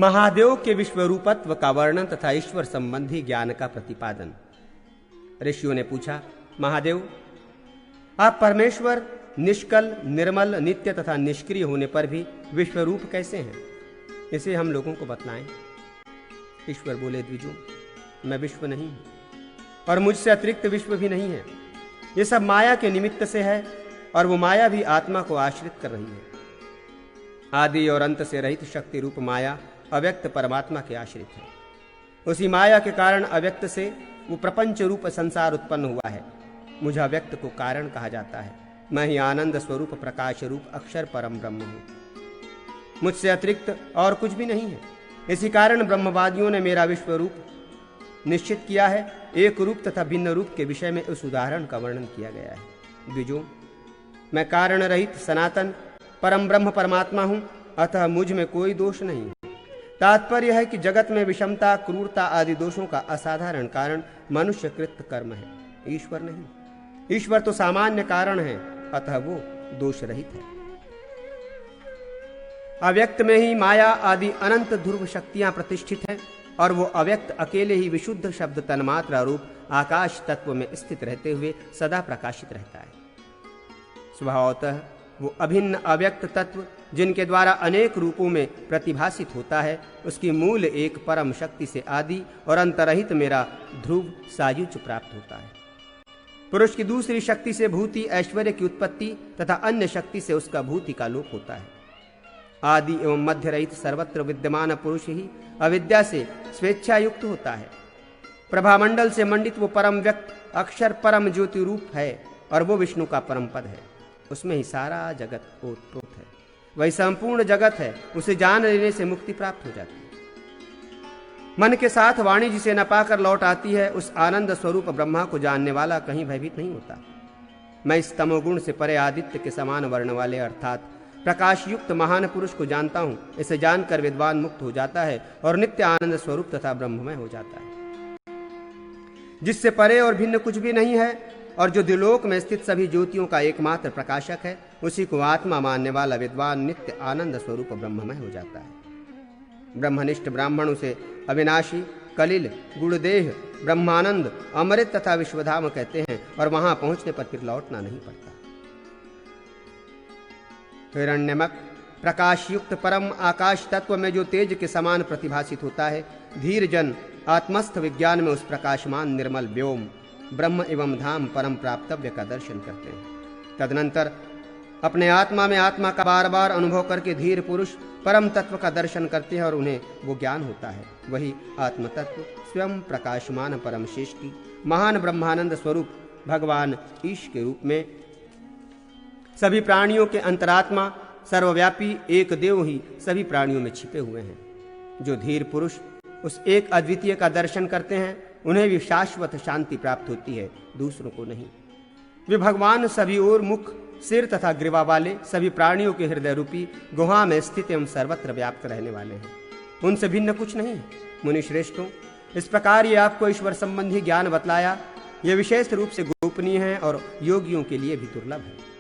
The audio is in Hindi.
महादेव के विश्वरूपत्व का वर्णन तथा ईश्वर संबंधी ज्ञान का प्रतिपादन। ऋषियों ने पूछा, महादेव, आप परमेश्वर निष्कल, निर्मल, नित्य तथा निष्क्रिय होने पर भी विश्वरूप कैसे हैं? इसे हम लोगों को बतलाएं। ईश्वर बोले, द्विजों, मैं विश्व नहीं हूं और मुझसे अतिरिक्त विश्व भी नहीं है। ये सब माया के निमित्त से है और वो माया भी आत्मा को आश्रित कर रही है। आदि और अंत से रहित शक्ति रूप माया अव्यक्त परमात्मा के आश्रित है। उसी माया के कारण अव्यक्त से वो प्रपंच रूप संसार उत्पन्न हुआ है। मुझे अव्यक्त को कारण कहा जाता है। मैं ही आनंद स्वरूप प्रकाश रूप अक्षर परम ब्रह्म हूं। मुझसे अतिरिक्त और कुछ भी नहीं है। इसी कारण ब्रह्मवादियों ने मेरा विश्व रूप निश्चित किया है। एक रूप तथा भिन्न रूप के विषय में उस उदाहरण का वर्णन किया गया है। द्विजों, मैं कारण रहित सनातन परम ब्रह्म परमात्मा हूं, अतः मुझ में कोई दोष नहीं है। तात्पर्य है कि जगत में विषमता, क्रूरता आदि दोषों का असाधारण कारण मनुष्य कृत कर्म है, ईश्वर नहीं। ईश्वर तो सामान्य कारण है, अतः वो दोष रहित है। अव्यक्त में ही माया आदि अनंत ध्रुव शक्तियां प्रतिष्ठित हैं और वो अव्यक्त अकेले ही विशुद्ध शब्द तन्मात्रा रूप आकाश तत्व में स्थित रहते हुए सदा प्रकाशित रहता है। स्वभावतः वो अभिन्न अव्यक्त तत्व जिनके द्वारा अनेक रूपों में प्रतिभासित होता है, उसकी मूल एक परम शक्ति से आदि और अंतरहित मेरा ध्रुव सायुज्य प्राप्त होता है। पुरुष की दूसरी शक्ति से भूति ऐश्वर्य की उत्पत्ति तथा अन्य शक्ति से उसका भूति का लोप होता है। आदि एवं मध्य रहित सर्वत्र विद्यमान पुरुष ही अविद्या से स्वेच्छा युक्त होता है। प्रभामंडल से मंडित वो परम व्यक्त अक्षर परम ज्योति रूप है और वो विष्णु का परम पद है। उसमें ही सारा जगत ओतप्रोत है। वही संपूर्ण जगत है। उसे जान लेने से मुक्ति प्राप्त हो जाती है। मन के साथ वाणी जिसे न पाकर लौट आती है, उस आनंद स्वरूप ब्रह्मा को जानने वाला कहीं भयभीत नहीं होता। मैं इस तमोगुण से परे आदित्य के समान वर्ण वाले अर्थात प्रकाश युक्त महान पुरुष को जानता हूं। इसे जानकर विद्वान मुक्त हो जाता है और नित्य आनंद स्वरूप तथा ब्रह्ममय हो जाता है, जिससे परे और भिन्न कुछ भी नहीं है और जो द्युलोक में स्थित सभी ज्योतियों का एकमात्र प्रकाशक है। उसी को आत्मा मानने वाला विद्वान नित्य आनंद स्वरूप ब्रह्ममय हो जाता है। ब्रह्मनिष्ठ ब्राह्मण उसे अविनाशी, कलिल, गुणदेह, ब्रह्मानंद, अमृत तथा विश्वधाम कहते हैं और वहां पहुंचने पर फिर लौटना नहीं पड़ता। हिरण्यमक प्रकाश युक्त परम आकाश तत्व में जो तेज के समान प्रतिभासित होता है, धीर जन आत्मस्थ विज्ञान में उस प्रकाशमान निर्मल व्योम ब्रह्म एवं धाम परम प्राप्तव्य का दर्शन करते हैं। तदनंतर अपने आत्मा में आत्मा का बार बार अनुभव करके धीर पुरुष परम तत्व का दर्शन करते हैं और उन्हें वो ज्ञान होता है। वही आत्म तत्व स्वयं प्रकाशमान परम शेष्टि महान ब्रह्मानंद स्वरूप भगवान ईश के रूप में सभी प्राणियों के अंतरात्मा सर्वव्यापी एक देव ही सभी प्राणियों में छिपे हुए हैं। जो धीर पुरुष उस एक अद्वितीय का दर्शन करते हैं, उन्हें भी शाश्वत शांति प्राप्त होती है, दूसरों को नहीं। वे भगवान सभी ओर मुख, सिर तथा ग्रीवा वाले सभी प्राणियों के हृदय रूपी गुहा में स्थित एवं सर्वत्र व्याप्त रहने वाले हैं। उनसे भिन्न कुछ नहीं है। मुनि श्रेष्ठों, इस प्रकार ये आपको ईश्वर संबंधी ज्ञान बतलाया। यह विशेष रूप से गोपनीय है और योगियों के लिए भी दुर्लभ है।